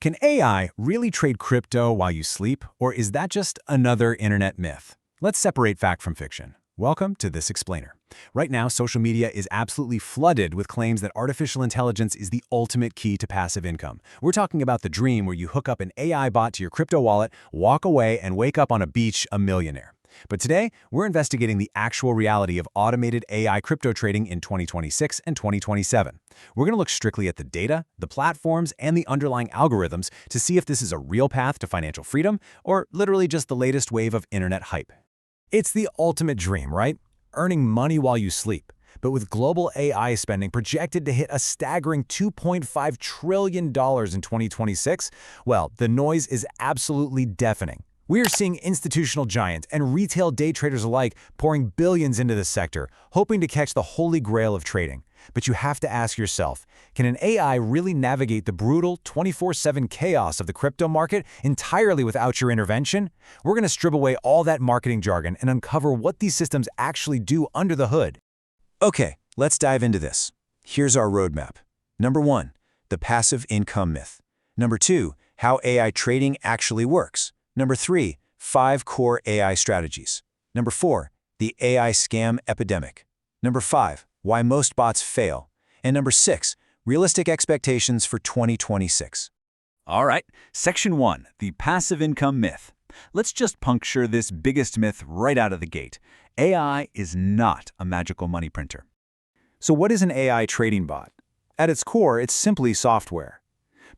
Can AI really trade crypto while you sleep, or is that just another internet myth? Let's separate fact from fiction. Welcome to This Explainer. Right now, social media is absolutely flooded with claims that artificial intelligence is the ultimate key to passive income. We're talking about the dream where you hook up an AI bot to your crypto wallet, walk away, and wake up on a beach a millionaire. But today, we're investigating the actual reality of automated AI crypto trading in 2026 and 2027. We're going to look strictly at the data, the platforms, and the underlying algorithms to see if this is a real path to financial freedom or literally just the latest wave of internet hype. It's the ultimate dream, right? Earning money while you sleep. But with global AI spending projected to hit a staggering $2.5 trillion in 2026, well, the noise is absolutely deafening. We are seeing institutional giants and retail day traders alike pouring billions into this sector, hoping to catch the holy grail of trading. But you have to ask yourself, can an AI really navigate the brutal 24/7 chaos of the crypto market entirely without your intervention? We're going to strip away all that marketing jargon and uncover what these systems actually do under the hood. Okay, let's dive into this. Here's our roadmap. Number 1, the passive income myth. Number 2, how AI trading actually works. Number 3, 5 core AI strategies. Number 4, the AI scam epidemic. Number 5, why most bots fail. And number 6, realistic expectations for 2026. All right, Section 1, the passive income myth. Let's just puncture this biggest myth right out of the gate. AI is not a magical money printer. So what is an AI trading bot? At its core, it's simply software.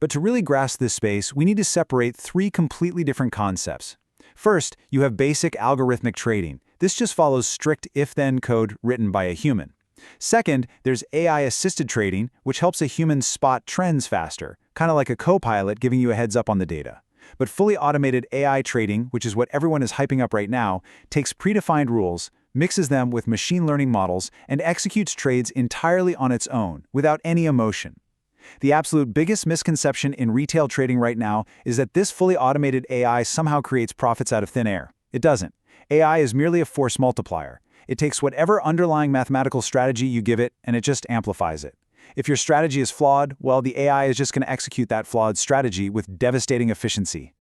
But to really grasp this space, we need to separate 3 completely different concepts. First, you have basic algorithmic trading. This just follows strict if-then code written by a human. Second, there's AI-assisted trading, which helps a human spot trends faster, kind of like a co-pilot giving you a heads up on the data. But fully automated AI trading, which is what everyone is hyping up right now, takes predefined rules, mixes them with machine learning models, and executes trades entirely on its own, without any emotion. The absolute biggest misconception in retail trading right now is that this fully automated AI somehow creates profits out of thin air. It doesn't. AI is merely a force multiplier. It takes whatever underlying mathematical strategy you give it, and it just amplifies it. If your strategy is flawed, well, the AI is just going to execute that flawed strategy with devastating efficiency.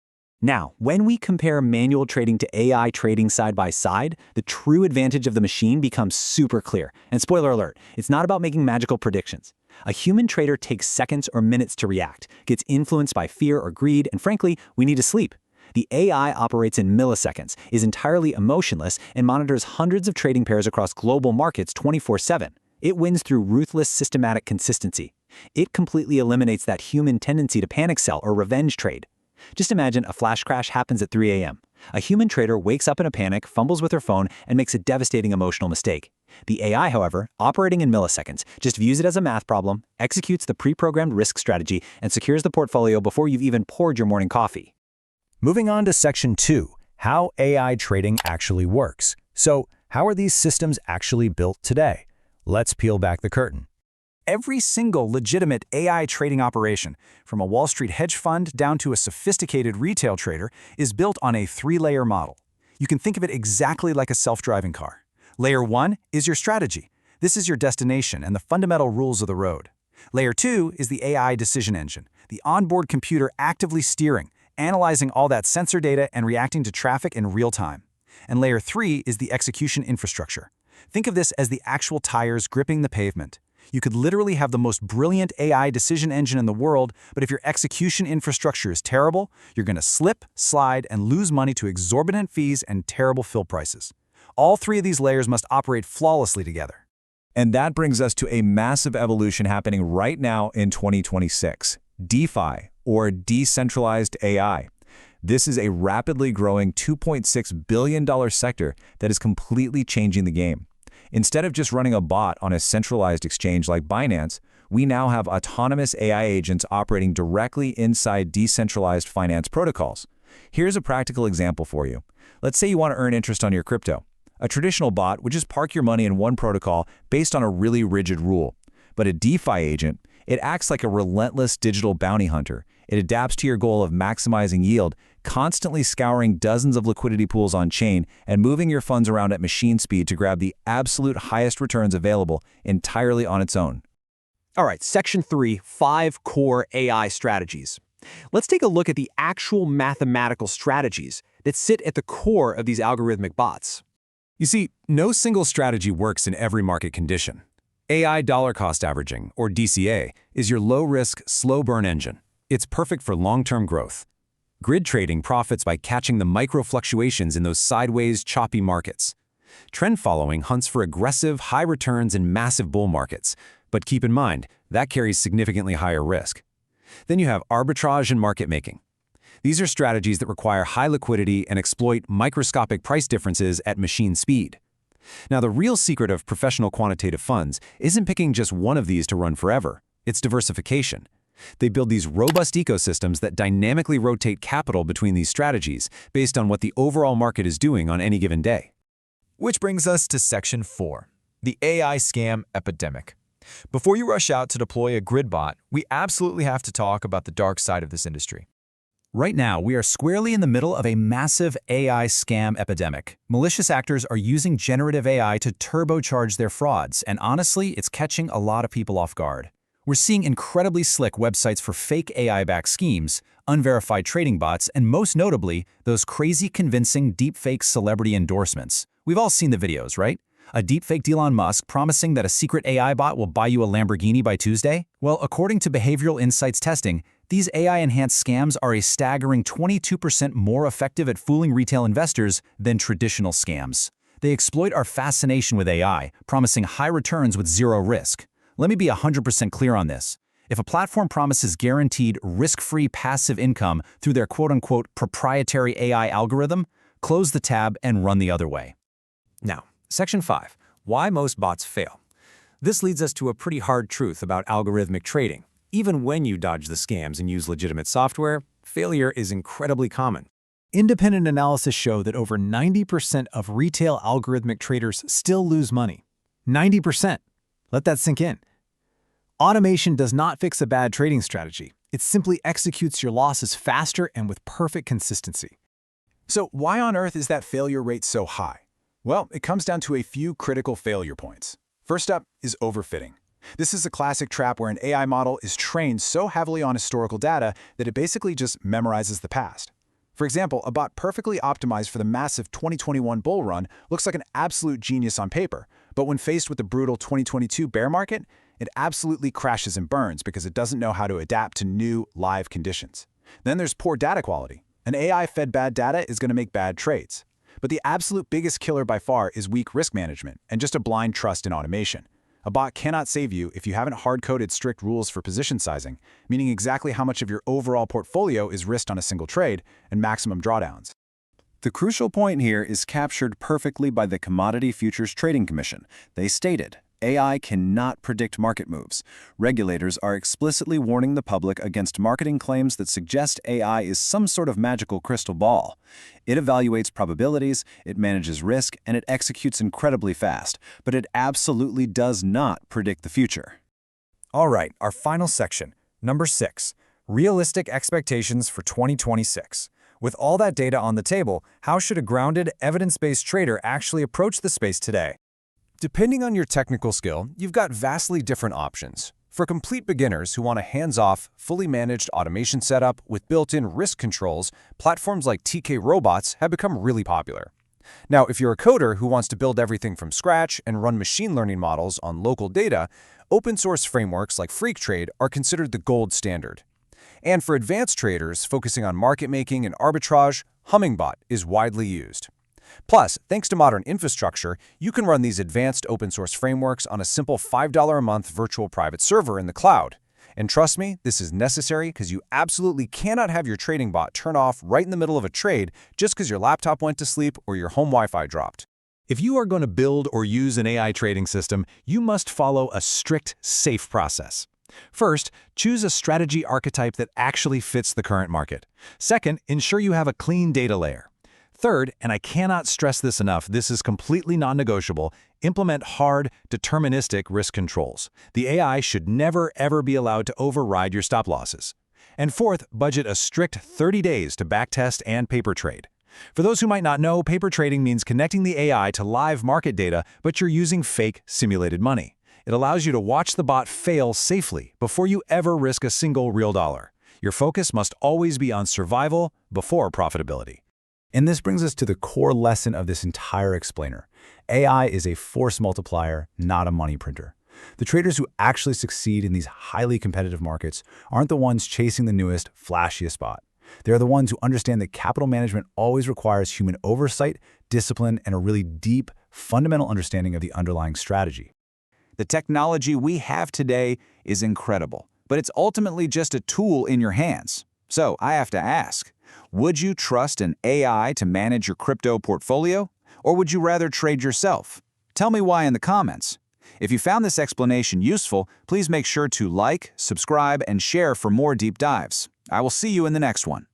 Now, when we compare manual trading to AI trading side by side, the true advantage of the machine becomes super clear. And spoiler alert, it's not about making magical predictions. A human trader takes seconds or minutes to react, gets influenced by fear or greed, and frankly, we need to sleep. The AI operates in milliseconds, is entirely emotionless, and monitors hundreds of trading pairs across global markets 24/7. It wins through ruthless, systematic consistency. It completely eliminates that human tendency to panic sell or revenge trade. Just imagine a flash crash happens at 3 a.m. A human trader wakes up in a panic, fumbles with her phone, and makes a devastating emotional mistake. The AI, however, operating in milliseconds, just views it as a math problem, executes the pre-programmed risk strategy, and secures the portfolio before you've even poured your morning coffee. Moving on to Section 2, how AI trading actually works. So, how are these systems actually built today? Let's peel back the curtain. Every single legitimate AI trading operation, from a Wall Street hedge fund down to a sophisticated retail trader, is built on a 3-layer model. You can think of it exactly like a self-driving car. Layer 1 is your strategy. This is your destination and the fundamental rules of the road. Layer 2 is the AI decision engine, the onboard computer actively steering, analyzing all that sensor data and reacting to traffic in real time. And Layer 3 is the execution infrastructure. Think of this as the actual tires gripping the pavement. You could literally have the most brilliant AI decision engine in the world, but if your execution infrastructure is terrible, you're going to slip, slide, and lose money to exorbitant fees and terrible fill prices. All 3 of these layers must operate flawlessly together. And that brings us to a massive evolution happening right now in 2026, DeFi, or decentralized AI. This is a rapidly growing $2.6 billion sector that is completely changing the game. Instead of just running a bot on a centralized exchange like Binance, we now have autonomous AI agents operating directly inside decentralized finance protocols. Here's a practical example for you. Let's say you want to earn interest on your crypto. A traditional bot would just park your money in one protocol based on a really rigid rule. But a DeFi agent, it acts like a relentless digital bounty hunter. It adapts to your goal of maximizing yield, constantly scouring dozens of liquidity pools on chain and moving your funds around at machine speed to grab the absolute highest returns available entirely on its own. All right, Section 3, 5 core AI strategies. Let's take a look at the actual mathematical strategies that sit at the core of these algorithmic bots. You see, no single strategy works in every market condition. AI dollar cost averaging, or DCA, is your low-risk, slow-burn engine. It's perfect for long-term growth. Grid trading profits by catching the micro fluctuations in those sideways, choppy markets. Trend following hunts for aggressive, high returns in massive bull markets, but keep in mind, that carries significantly higher risk. Then you have arbitrage and market making. These are strategies that require high liquidity and exploit microscopic price differences at machine speed. Now, the real secret of professional quantitative funds isn't picking just one of these to run forever. It's diversification. They build these robust ecosystems that dynamically rotate capital between these strategies based on what the overall market is doing on any given day. Which brings us to Section 4, the AI scam epidemic. Before you rush out to deploy a grid bot, we absolutely have to talk about the dark side of this industry. Right now, we are squarely in the middle of a massive AI scam epidemic. Malicious actors are using generative AI to turbocharge their frauds, and honestly, it's catching a lot of people off guard. We're seeing incredibly slick websites for fake AI-backed schemes, unverified trading bots, and most notably, those crazy convincing deepfake celebrity endorsements. We've all seen the videos, right? A deepfake Elon Musk promising that a secret AI bot will buy you a Lamborghini by Tuesday? Well, according to Behavioral Insights testing, these AI-enhanced scams are a staggering 22% more effective at fooling retail investors than traditional scams. They exploit our fascination with AI, promising high returns with zero risk. Let me be 100% clear on this. If a platform promises guaranteed, risk-free passive income through their quote-unquote proprietary AI algorithm, close the tab and run the other way. Now, Section 5, why most bots fail. This leads us to a pretty hard truth about algorithmic trading. Even when you dodge the scams and use legitimate software, failure is incredibly common. Independent analysis show that over 90% of retail algorithmic traders still lose money. 90%. Let that sink in. Automation does not fix a bad trading strategy. It simply executes your losses faster and with perfect consistency. So why on earth is that failure rate so high? Well, it comes down to a few critical failure points. First up is overfitting. This is a classic trap where an AI model is trained so heavily on historical data that it basically just memorizes the past. For example, a bot perfectly optimized for the massive 2021 bull run looks like an absolute genius on paper, but when faced with the brutal 2022 bear market, it absolutely crashes and burns because it doesn't know how to adapt to new, live conditions. Then there's poor data quality. An AI-fed bad data is going to make bad trades. But the absolute biggest killer by far is weak risk management and just a blind trust in automation. A bot cannot save you if you haven't hard-coded strict rules for position sizing, meaning exactly how much of your overall portfolio is risked on a single trade and maximum drawdowns. The crucial point here is captured perfectly by the Commodity Futures Trading Commission. They stated, AI cannot predict market moves. Regulators are explicitly warning the public against marketing claims that suggest AI is some sort of magical crystal ball. It evaluates probabilities, it manages risk, and it executes incredibly fast, but it absolutely does not predict the future. All right, our final section, number 6, realistic expectations for 2026. With all that data on the table, how should a grounded, evidence-based trader actually approach the space today? Depending on your technical skill, you've got vastly different options. For complete beginners who want a hands-off, fully managed automation setup with built-in risk controls, platforms like TK Robots have become really popular. Now, if you're a coder who wants to build everything from scratch and run machine learning models on local data, open-source frameworks like Freaktrade are considered the gold standard. And for advanced traders focusing on market making and arbitrage, Hummingbot is widely used. Plus, thanks to modern infrastructure, you can run these advanced open-source frameworks on a simple $5 a month virtual private server in the cloud. And trust me, this is necessary because you absolutely cannot have your trading bot turn off right in the middle of a trade just because your laptop went to sleep or your home Wi-Fi dropped. If you are going to build or use an AI trading system, you must follow a strict, safe process. First, choose a strategy archetype that actually fits the current market. Second, ensure you have a clean data layer. Third, and I cannot stress this enough, this is completely non-negotiable, implement hard, deterministic risk controls. The AI should never, ever be allowed to override your stop losses. And fourth, budget a strict 30 days to backtest and paper trade. For those who might not know, paper trading means connecting the AI to live market data, but you're using fake, simulated money. It allows you to watch the bot fail safely before you ever risk a single real dollar. Your focus must always be on survival before profitability. And this brings us to the core lesson of this entire explainer. AI is a force multiplier, not a money printer. The traders who actually succeed in these highly competitive markets aren't the ones chasing the newest, flashiest spot. They're the ones who understand that capital management always requires human oversight, discipline, and a really deep, fundamental understanding of the underlying strategy. The technology we have today is incredible, but it's ultimately just a tool in your hands. So I have to ask, would you trust an AI to manage your crypto portfolio? Or would you rather trade yourself? Tell me why in the comments. If you found this explanation useful, please make sure to like, subscribe, and share for more deep dives. I will see you in the next one.